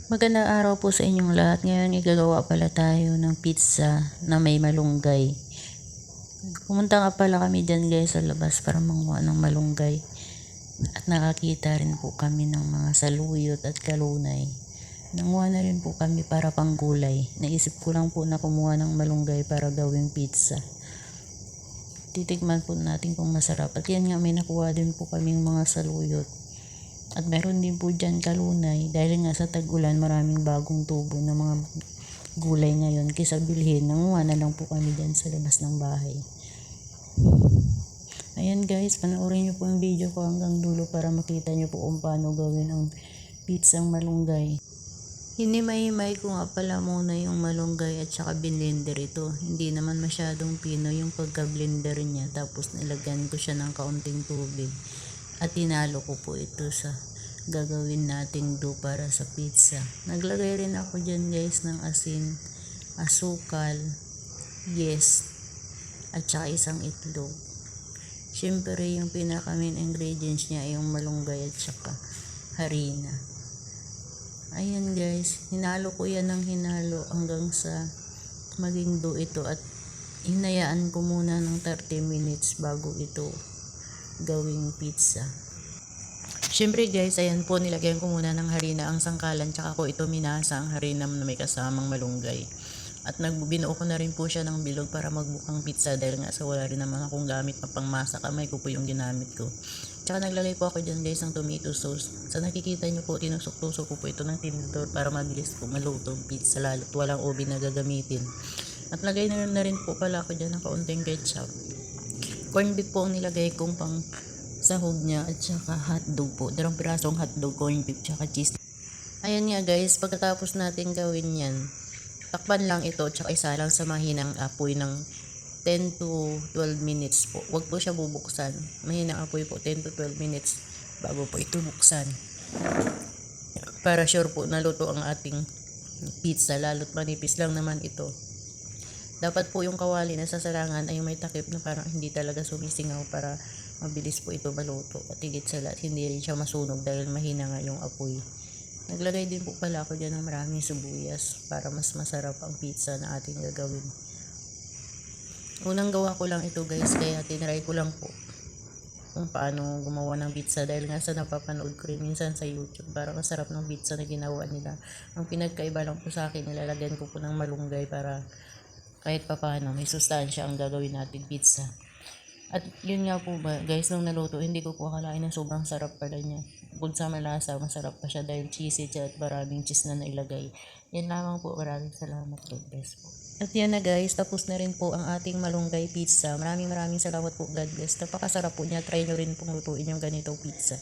Magandang araw po sa inyong lahat. Ngayon igagawa pala tayo ng pizza na may malunggay. Pumunta nga pala kami dyan guys sa labas para manguha ng malunggay. At nakakita rin po kami ng mga saluyot at kalunay. Nanguha na rin po kami para panggulay. Naisip ko lang po na kumuha ng malunggay para gawing pizza. Titikman po natin kung masarap. At yan nga, may nakuha din po kaming mga saluyot. At meron din po dyan kalunay dahil nga sa tag-ulan maraming bagong tubo ng mga gulay ngayon. Kaysa bilhin, nanguha na lang po kami dyan sa labas ng bahay. Ayan guys, panoorin nyo po ang video ko hanggang dulo para makita nyo po kung paano gawin ang pizzang malunggay. Hinimay-himay ko nga pala muna yung malunggay at saka blender ito. Hindi naman masyadong pino yung pagka-blender niya. Tapos nilagyan ko siya ng kaunting tubig. At tinalo ko po ito sa gagawin nating dough para sa pizza. Naglagay rin ako dyan guys ng asin, asukal, yes, at saka isang itlog. Siyempre yung pinaka main ingredients niya ay yung malunggay at saka harina. Ayan guys, hinalo ko yan ng hinalo hanggang sa maging dough ito at hinayaan ko muna ng 30 minutes bago ito gawing pizza. Syempre guys, ayan po, nilagyan ko muna ng harina ang sangkalan, tsaka ko ito minasa ang harina na may kasamang malunggay. At nagbinuo ko na rin po siya ng bilog para magbukang pizza dahil nga sa wala rin naman akong gamit na pangmasa, kamay ko po yung ginamit ko. Tsaka naglagay po ako dyan guys ng tomato sauce. Sa nakikita nyo po, tinusok-tusok ko po ito ng tinidor para mabilis po maluto ang pizza, lalo't walang oven na gagamitin. At lagay na rin po pala ako dyan ng kaunting ketchup. Corn beef po ang nilagay kong pang sahog niya at saka hotdog po. 2 pirasong hotdog, corn beef, saka cheese. Ayan nga guys, pagkatapos natin gawin yan, takpan lang ito tsaka isa lang sa mahinang apoy ng 10 to 12 minutes po. Huwag po siya bubuksan. Mahinang apoy po, 10 to 12 minutes bago po ito buksan. Para sure po naluto ang ating pizza, lalo't manipis lang naman ito. Dapat po yung kawali na sa sarangan ay may takip na parang hindi talaga sumisingaw para mabilis po ito maluto. At higit sa lahat, hindi rin siya masunog dahil mahina nga yung apoy. Naglagay din po pala ako dyan ng maraming sibuyas para mas masarap ang pizza na ating gagawin. Unang gawa ko lang ito guys, kaya tinry ko lang po kung paano gumawa ng pizza dahil nga sa napapanood ko rin minsan sa YouTube. Parang masarap ng pizza na ginawa nila. Ang pinagkaiba lang po sa akin, nilalagyan ko po ng malunggay para kahit papaano may sustansya ang gagawin natin pizza. At yun nga po ba guys, nung naluto hindi ko po akalain na sobrang sarap pala niya. Bukod sa malasa, masarap pa siya dahil cheesy siya at maraming cheese na nailagay. Yan lamang po, maraming salamat, God bless po. At yan na guys, tapos na rin po ang ating malunggay pizza. Maraming salamat po, God bless. Napakasarap po niya, try nyo rin pong lutuin yung ganitong pizza.